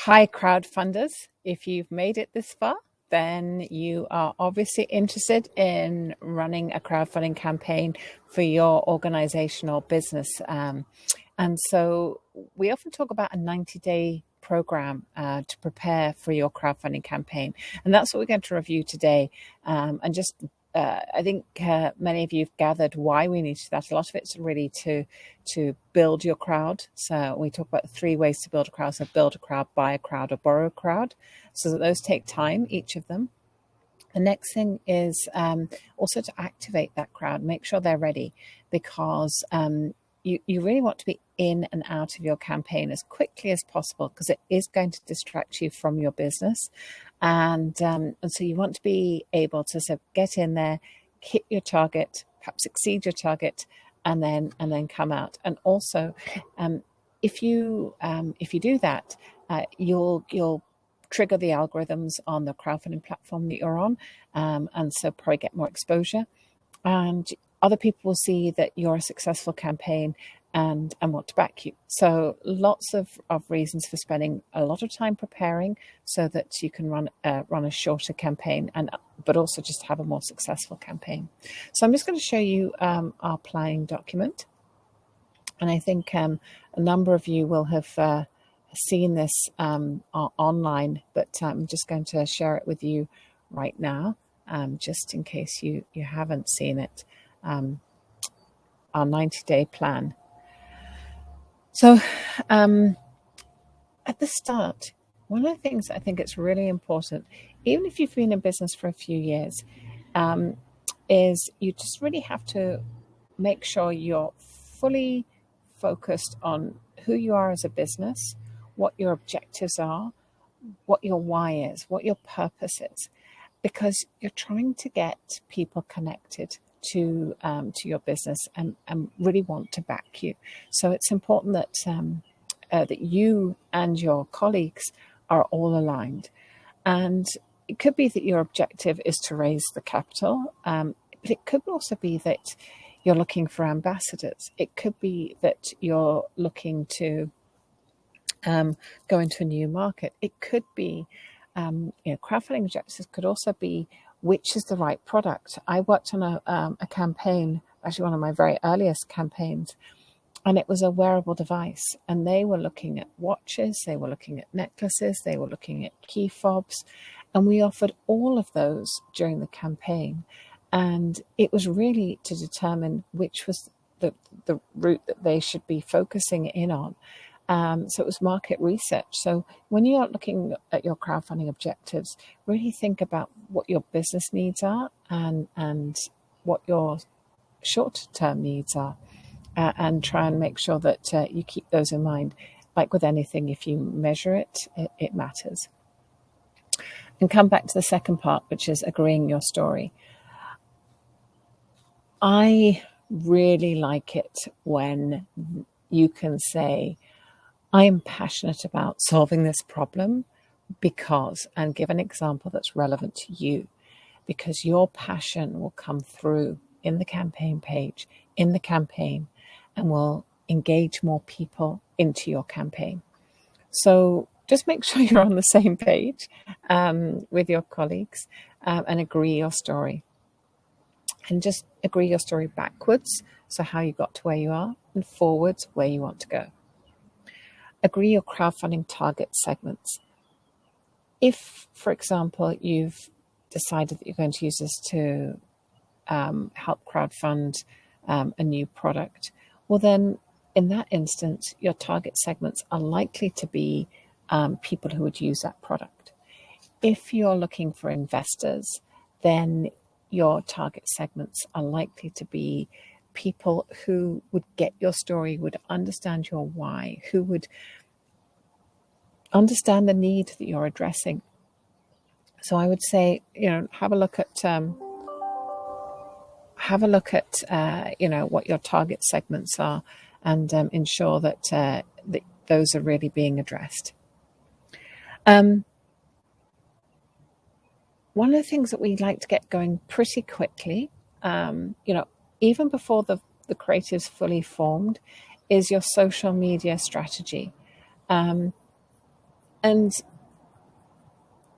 Hi, crowdfunders. If you've made it this far, then you are obviously interested in running a crowdfunding campaign for your organization or business. And so we often talk about a 90-day program to prepare for your crowdfunding campaign. And that's what we're going to review today. I think many of you have gathered why we need that. A lot of it's really to build your crowd. So we talk about 3 ways to build a crowd. So build a crowd, buy a crowd, or borrow a crowd. So that those take time, each of them. The next thing is also to activate that crowd, make sure they're ready, because you really want to be in and out of your campaign as quickly as possible, because it is going to distract you from your business. And so you want to be able to sort of get in there, hit your target, perhaps exceed your target, and then come out. And also, if you do that, you'll trigger the algorithms on the crowdfunding platform that you're on, and so probably get more exposure. And other people will see that you're a successful campaign and want to back you. So lots of reasons for spending a lot of time preparing so that you can run a shorter campaign, but also just have a more successful campaign. So I'm just going to show you our planning document. And I think a number of you will have seen this online, but I'm just going to share it with you right now, just in case you haven't seen it. Our 90-day plan. So at the start, one of the things I think it's really important, even if you've been in business for a few years, is you just really have to make sure you're fully focused on who you are as a business, what your objectives are, what your why is, what your purpose is, because you're trying to get people connected to your business and really want to back you. So it's important that that you and your colleagues are all aligned. And it could be that your objective is to raise the capital, but it could also be that you're looking for ambassadors. It could be that you're looking to go into a new market. It could be, crowdfunding objectives could also be which is the right product. I worked on a campaign, actually one of my very earliest campaigns, and it was a wearable device. And they were looking at watches, they were looking at necklaces, they were looking at key fobs, and we offered all of those during the campaign. And it was really to determine which was the route that they should be focusing in on. So it was market research. So when you're looking at your crowdfunding objectives, really think about what your business needs are and what your short-term needs are, and try and make sure that you keep those in mind. Like with anything, if you measure it, it matters. And come back to the second part, which is agreeing your story. I really like it when you can say, I am passionate about solving this problem because, and give an example that's relevant to you, because your passion will come through in the campaign page, in the campaign, and will engage more people into your campaign. So just make sure you're on the same page with your colleagues and agree your story. And just agree your story backwards, so how you got to where you are, and forwards, where you want to go. Agree your crowdfunding target segments. If, for example, you've decided that you're going to use this to help crowdfund a new product, well then, in that instance, your target segments are likely to be people who would use that product. If you're looking for investors, then your target segments are likely to be people who would get your story, would understand your why, who would understand the need that you're addressing. So I would say, have a look at what your target segments are, and ensure that that those are really being addressed. One of the things that we like to get going pretty quickly, even before the creative's fully formed, is your social media strategy. And And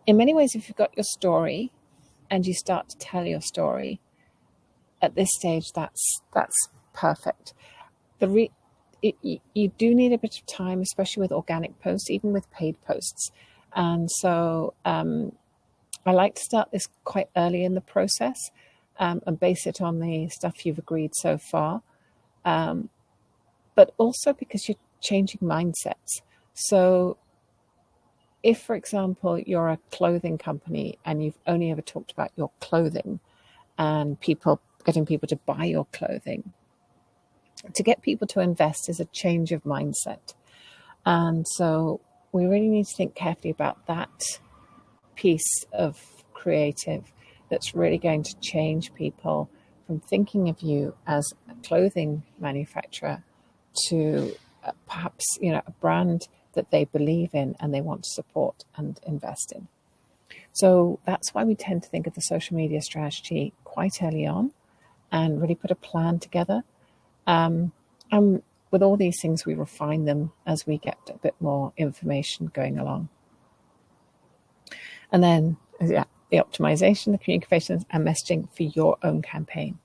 in many ways, if you've got your story and you start to tell your story at this stage, that's perfect. You do need a bit of time, especially with organic posts, even with paid posts. And so I like to start this quite early in the process and base it on the stuff you've agreed so far. But also because you're changing mindsets. So if, for example, you're a clothing company and you've only ever talked about your clothing and getting people to buy your clothing, to get people to invest is a change of mindset. And so we really need to think carefully about that piece of creative that's really going to change people from thinking of you as a clothing manufacturer to perhaps, a brand that they believe in and they want to support and invest in. So that's why we tend to think of the social media strategy quite early on and really put a plan together. And with all these things, we refine them as we get a bit more information going along. And then, the optimization, the communications and messaging for your own campaign.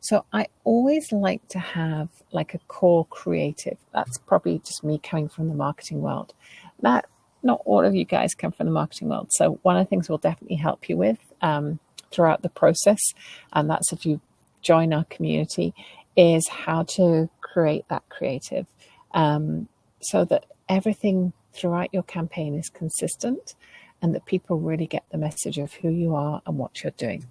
So I always like to have like a core creative. That's probably just me coming from the marketing world. Not all of you guys come from the marketing world. So one of the things we'll definitely help you with throughout the process, and that's if you join our community, is how to create that creative so that everything throughout your campaign is consistent and that people really get the message of who you are and what you're doing.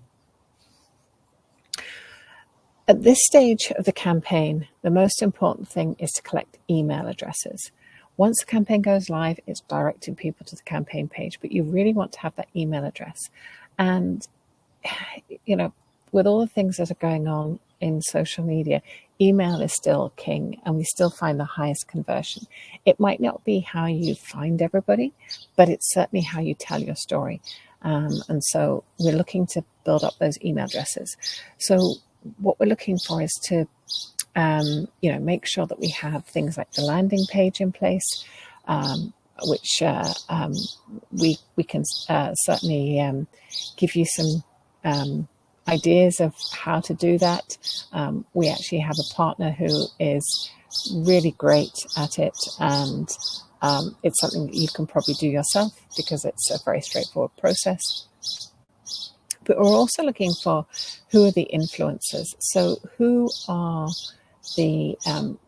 At this stage of the campaign, the most important thing is to collect email addresses. Once the campaign goes live, it's directing people to the campaign page, but you really want to have that email address. And, with all the things that are going on in social media, email is still king and we still find the highest conversion. It might not be how you find everybody, but it's certainly how you tell your story. And so we're looking to build up those email addresses. So what we're looking for is to, make sure that we have things like the landing page in place, which we can certainly give you some ideas of how to do that. We actually have a partner who is really great at it, and it's something that you can probably do yourself because it's a very straightforward process. But we're also looking for who are the influencers. So who are the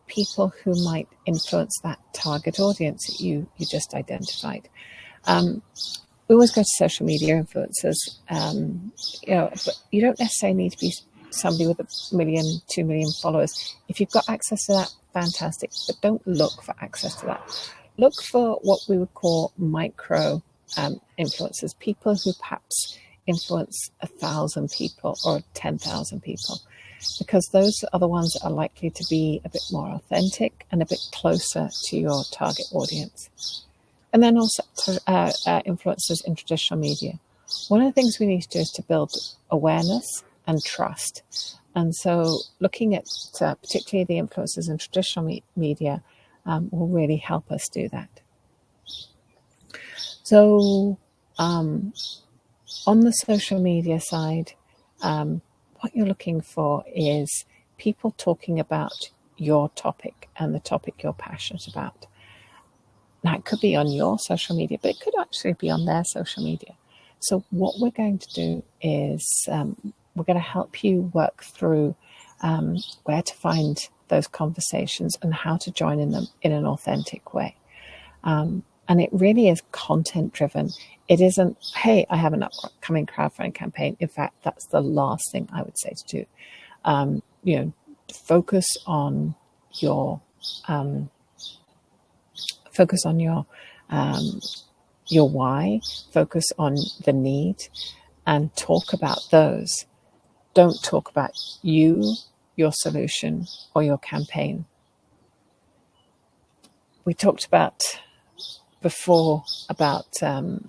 people who might influence that target audience that you just identified. We always go to social media influencers, but you don't necessarily need to be somebody with 1 million, 2 million followers. If you've got access to that, fantastic, but don't look for access to that. Look for what we would call micro influencers, people who perhaps influence 1,000 people or 10,000 people, because those are the ones that are likely to be a bit more authentic and a bit closer to your target audience. And then also influencers in traditional media. One of the things we need to do is to build awareness and trust. And so looking at particularly the influencers in traditional media will really help us do that. So on the social media side, what you're looking for is people talking about your topic and the topic you're passionate about. Now, it could be on your social media, but it could actually be on their social media. So what we're going to do is we're going to help you work through where to find those conversations and how to join in them in an authentic way. And it really is content driven. It isn't, hey, I have an upcoming crowdfunding campaign. In fact, that's the last thing I would say to do. Focus on your why, focus on the need, and talk about those. Don't talk about you, your solution, or your campaign. We talked about before about the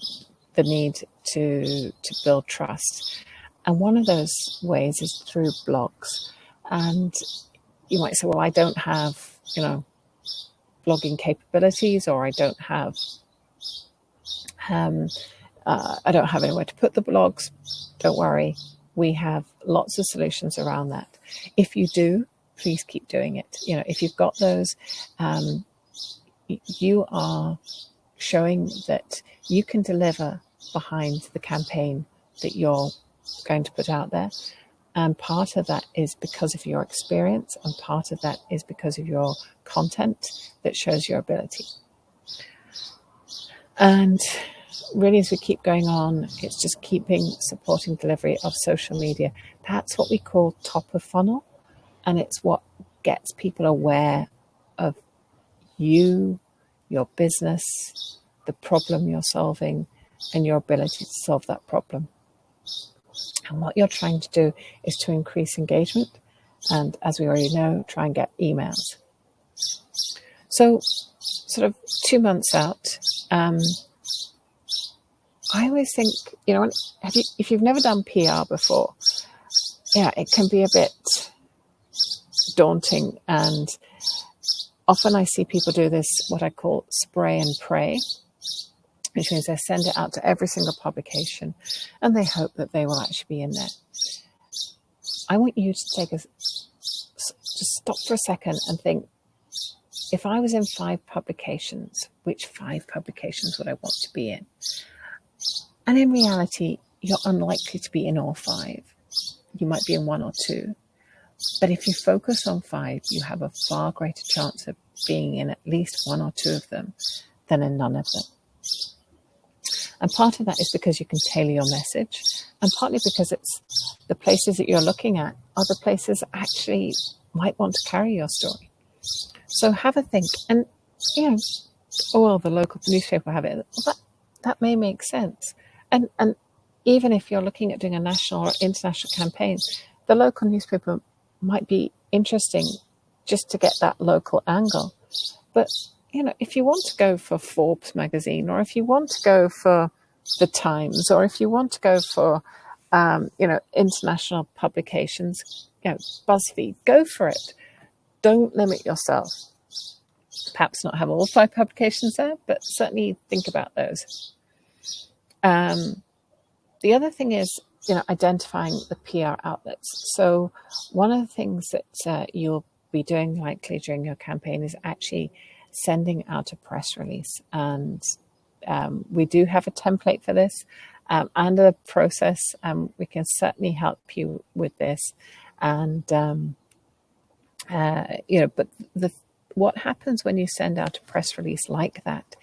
need to build trust. And one of those ways is through blogs. And you might say, well, I don't have, blogging capabilities, or I don't have I don't have anywhere to put the blogs. Don't worry. We have lots of solutions around that. If you do, please keep doing it. If you've got those, you are showing that you can deliver behind the campaign that you're going to put out there. And part of that is because of your experience, and part of that is because of your content that shows your ability. And really, as we keep going on, it's just keeping supporting delivery of social media. That's what we call top of funnel, and it's what gets people aware of you, your business, the problem you're solving, and your ability to solve that problem. And what you're trying to do is to increase engagement, and as we already know, try and get emails. So sort of 2 months out, I always think, if you've never done PR before, it can be a bit daunting. And often I see people do this, what I call spray and pray, which means they send it out to every single publication and they hope that they will actually be in there. I want you to just stop for a second and think, if I was in 5 publications, which 5 publications would I want to be in? And in reality, you're unlikely to be in all 5. You might be in 1 or 2. But if you focus on 5, you have a far greater chance of being in at least 1 or 2 of them than in none of them. And part of that is because you can tailor your message, and partly because it's the places that you're looking at are the places that actually might want to carry your story. So have a think. And, the local newspaper have it. Well, that may make sense. And even if you're looking at doing a national or international campaign, the local newspaper might be interesting just to get that local angle. But, if you want to go for Forbes magazine, or if you want to go for the Times, or if you want to go for, international publications, BuzzFeed, go for it. Don't limit yourself. Perhaps not have all 5 publications there, but certainly think about those. The other thing is, identifying the PR outlets. So one of the things that you'll be doing likely during your campaign is actually sending out a press release. And we do have a template for this and a process. We can certainly help you with this. And, but what happens when you send out a press release like that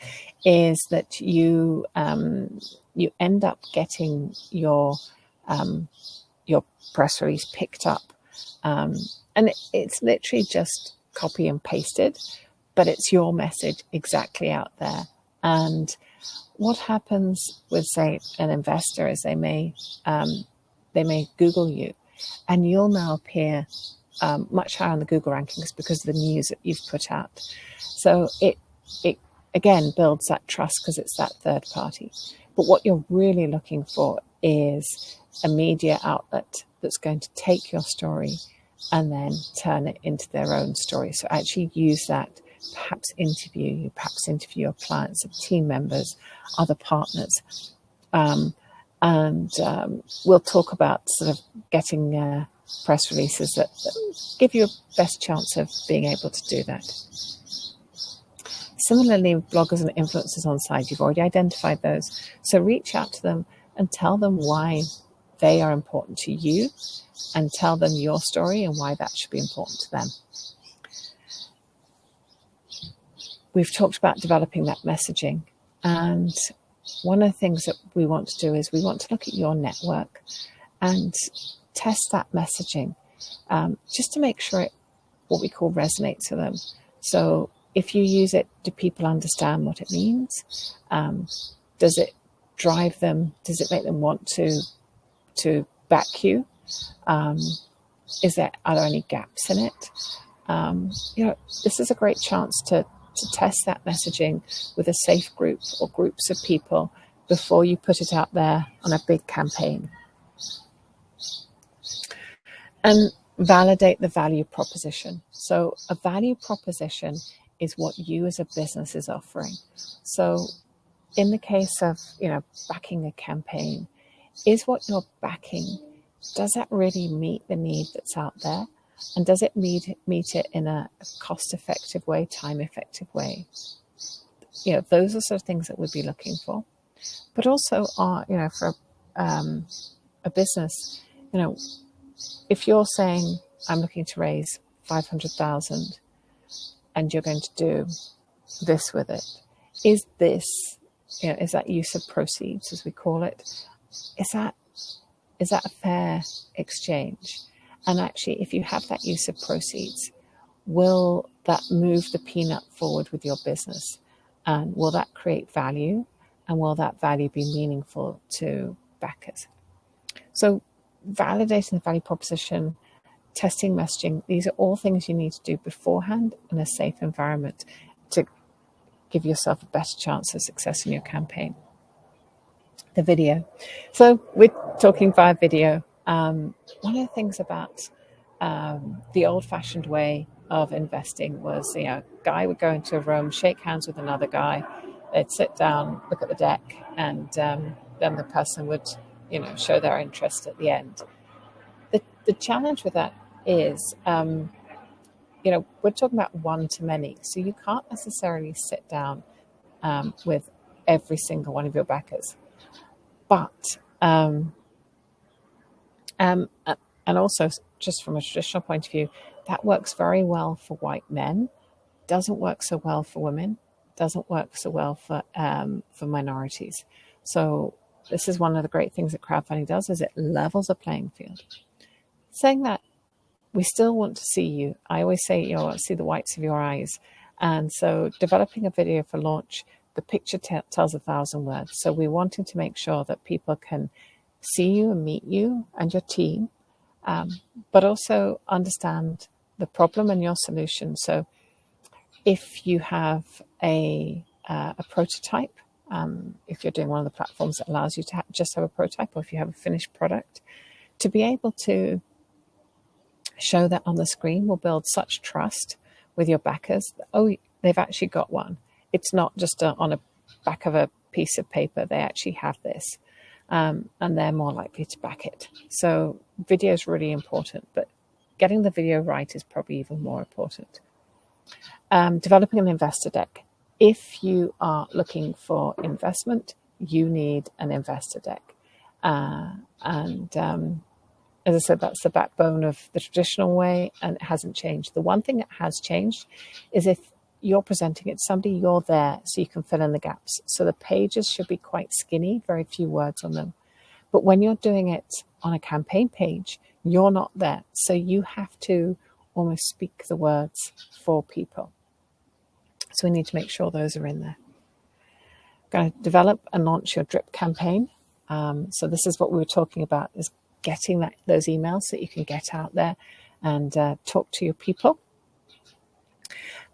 is that you end up getting your press release picked up, and it's literally just copy and pasted, but it's your message exactly out there. And what happens with, say, an investor is they may Google you, and you'll now appear much higher on the Google rankings because of the news that you've put out. So it again builds that trust because it's that third party. But what you're really looking for is a media outlet that's going to take your story and then turn it into their own story. So actually use that, perhaps interview your clients, team members, other partners. We'll talk about sort of getting press releases that give you a best chance of being able to do that. Similarly, bloggers and influencers on site, you've already identified those. So reach out to them and tell them why they are important to you, and tell them your story and why that should be important to them. We've talked about developing that messaging. And one of the things that we want to do is we want to look at your network and test that messaging just to make sure it, what we call, resonates with them. So if you use it, do people understand what it means? Does it drive them? Does it make them want to back you? Are there any gaps in it? This is a great chance to test that messaging with a safe group or groups of people before you put it out there on a big campaign. And validate the value proposition. So a value proposition is what you as a business is offering. So in the case of, backing a campaign, is what you're backing, does that really meet the need that's out there? And does it meet it in a cost-effective way, time-effective way? Those are sort of things that we'd be looking for. But also, for a business, if you're saying, I'm looking to raise 500,000 and you're going to do this with it, is that use of proceeds, as we call it, is that a fair exchange? And actually, if you have that use of proceeds, will that move the peanut forward with your business? And will that create value? And will that value be meaningful to backers? So validating the value proposition, testing messaging, these are all things you need to do beforehand in a safe environment to give yourself a better chance of success in your campaign. The video. So we're talking via video. One of the things about the old-fashioned way of investing was, a guy would go into a room, shake hands with another guy, they'd sit down, look at the deck, and then the person would, show their interest at the end. The challenge with that is, we're talking about one-to-many, so you can't necessarily sit down with every single one of your backers. But, and also just from a traditional point of view, that works very well for white men, doesn't work so well for women, doesn't work so well for minorities. So this is one of the great things that crowdfunding does, is it levels the playing field. Saying that, we still want to see you. I always say, see the whites of your eyes. And so developing a video for launch, the picture tells 1,000 words. So we're wanting to make sure that people can see you and meet you and your team, but also understand the problem and your solution. So if you have a prototype, if you're doing one of the platforms that allows you to just have a prototype, or if you have a finished product, to be able to show that on the screen will build such trust with your backers that, they've actually got one. It's not just on a back of a piece of paper. They actually have this, and they're more likely to back it. So video is really important, but getting the video right is probably even more important. Developing an investor deck. If you are looking for investment, you need an investor deck. As I said, that's the backbone of the traditional way, and it hasn't changed. The one thing that has changed is if you're presenting it to somebody, you're there so you can fill in the gaps. So the pages should be quite skinny, very few words on them. But when you're doing it on a campaign page, you're not there. So you have to almost speak the words for people. So we need to make sure those are in there. Going to develop and launch your drip campaign. So this is what we were talking about, is getting those emails so that you can get out there and talk to your people.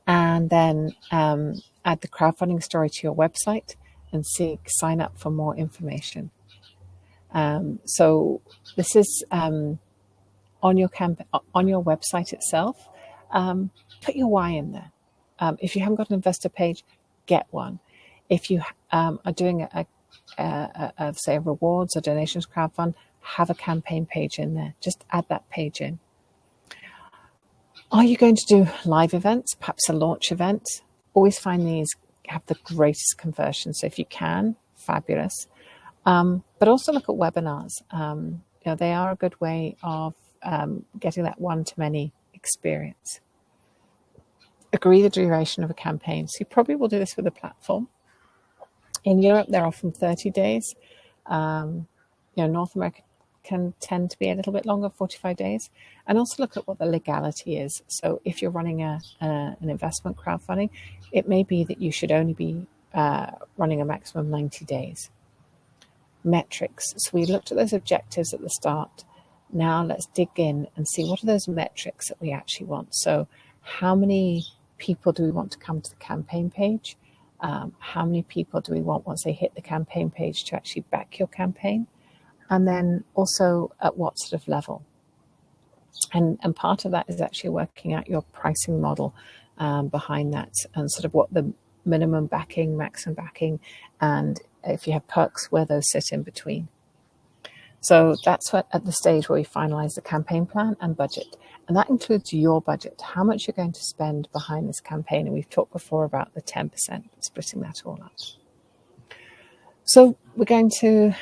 And then add the crowdfunding story to your website and sign up for more information. So this is on your website itself. Put your why in there. If you haven't got an investor page, get one. If you are doing say a rewards or donations crowdfund, have a campaign page in there. Just add that page in. Are you going to do live events, perhaps a launch event? Always find these have the greatest conversion. So if you can, fabulous. But also look at webinars. They are a good way of getting that one-to-many experience. Agree the duration of a campaign. So you probably will do this with a platform. In Europe, they're often 30 days. North America can tend to be a little bit longer, 45 days. And also look at what the legality is. So if you're running an investment crowdfunding, it may be that you should only be running a maximum of 90 days. Metrics. So we looked at those objectives at the start. Now let's dig in and see what are those metrics that we actually want. So how many people do we want to come to the campaign page? How many people do we want once they hit the campaign page to actually back your campaign? And then also at what sort of level? And part of that is actually working out your pricing model behind that, and sort of what the minimum backing, maximum backing, and if you have perks, where those sit in between. So that's what, at the stage where we finalize the campaign plan and budget. And that includes your budget, how much you're going to spend behind this campaign. And we've talked before about the 10%, splitting that all up. So we're going to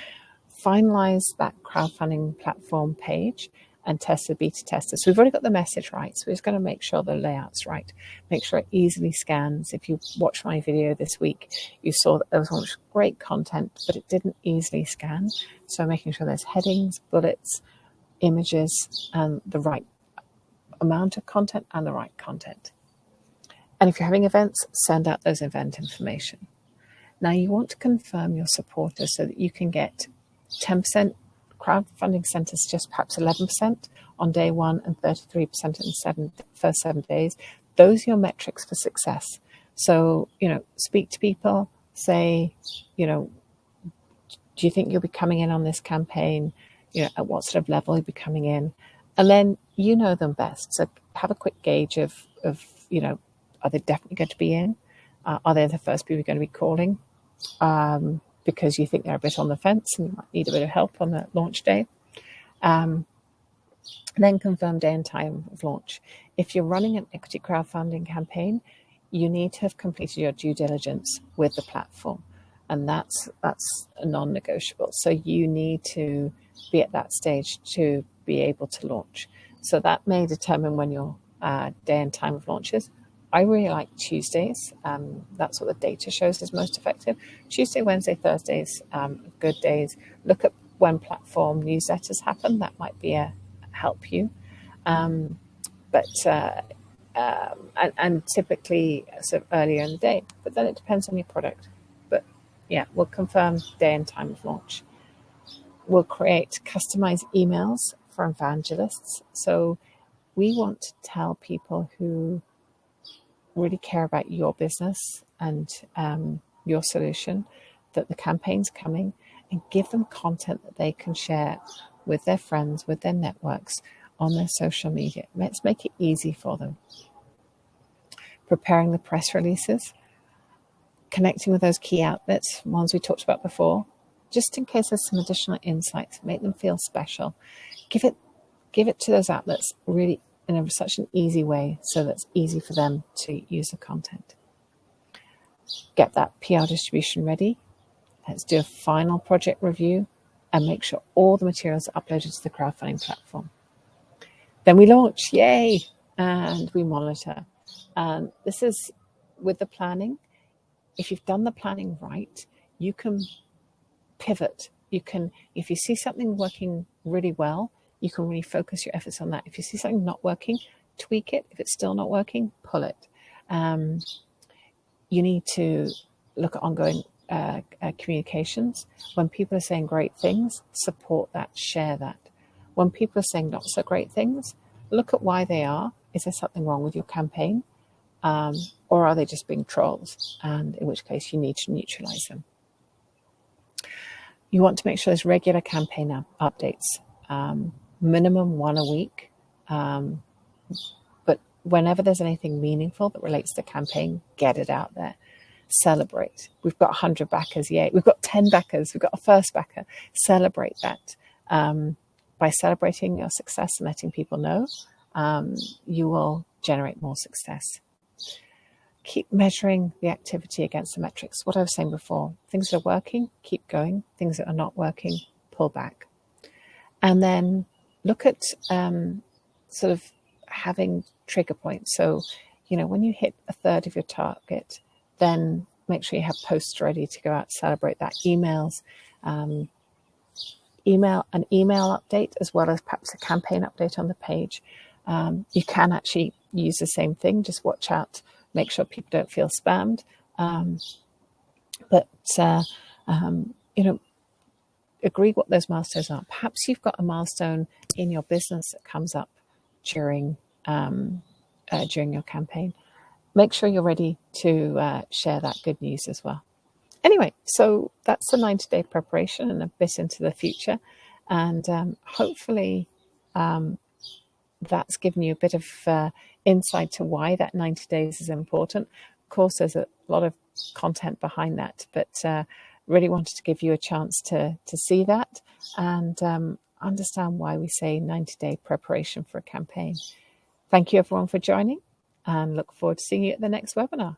finalize that crowdfunding platform page and test the beta tester. So we've already got the message right. So we're just going to make sure the layout's right. Make sure it easily scans. If you watched my video this week, you saw that there was much great content, but it didn't easily scan. So making sure there's headings, bullets, images, and the right amount of content and the right content. And if you're having events, send out those event information. Now you want to confirm your supporters so that you can get 10% crowdfunding centers, just perhaps 11% on day one and 33% in the first 7 days. Those are your metrics for success. So, speak to people, say, do you think you'll be coming in on this campaign? At what sort of level you'll be coming in? And then you know them best. So have a quick gauge of are they definitely going to be in? Are they the first people you're going to be calling? Because you think they're a bit on the fence and you might need a bit of help on the launch day. Then confirm day and time of launch. If you're running an equity crowdfunding campaign, you need to have completed your due diligence with the platform. And that's a non-negotiable. So you need to be at that stage to be able to launch. So that may determine when your day and time of launch is. I really like Tuesdays. That's what the data shows is most effective. Tuesday, Wednesday, Thursdays, good days. Look at when platform newsletters happen. That might be help you. And typically sort of earlier in the day. But then it depends on your product. But yeah, we'll confirm day and time of launch. We'll create customized emails for evangelists. So we want to tell people who really care about your business and your solution that the campaign's coming, and give them content that they can share with their friends, with their networks, on their social media. Let's make it easy for them. Preparing the press releases, connecting with those key outlets, ones we talked about before, just in case there's some additional insights, make them feel special. Give it to those outlets really in such an easy way so that it's easy for them to use the content. Get that PR distribution ready. Let's do a final project review and make sure all the materials are uploaded to the crowdfunding platform. Then we launch, yay, and we monitor. And this is with the planning. If you've done the planning right, you can pivot. If you see something working really well, you can really focus your efforts on that. If you see something not working, tweak it. If it's still not working, pull it. You need to look at ongoing communications. When people are saying great things, support that, share that. When people are saying not so great things, look at why they are. Is there something wrong with your campaign? Or are they just being trolls? And in which case you need to neutralize them. You want to make sure there's regular campaign updates. Minimum one a week. But whenever there's anything meaningful that relates to the campaign, get it out there. Celebrate. We've got 100 backers, yay. We've got 10 backers. We've got a first backer. Celebrate that. By celebrating your success and letting people know, you will generate more success. Keep measuring the activity against the metrics. What I was saying before, things that are working, keep going. Things that are not working, pull back. And then look at sort of having trigger points. So, when you hit a third of your target, then make sure you have posts ready to go out, celebrate that. Email an email update, as well as perhaps a campaign update on the page. You can actually use the same thing. Just watch out. Make sure people don't feel spammed. Agree what those milestones are. Perhaps you've got a milestone in your business that comes up during your campaign. Make sure you're ready to share that good news as well. Anyway, so that's the 90-day preparation and a bit into the future. And hopefully that's given you a bit of insight to why that 90 days is important. course, there's a lot of content behind that, but really wanted to give you a chance to see that and understand why we say 90-day preparation for a campaign. Thank you everyone for joining, and look forward to seeing you at the next webinar.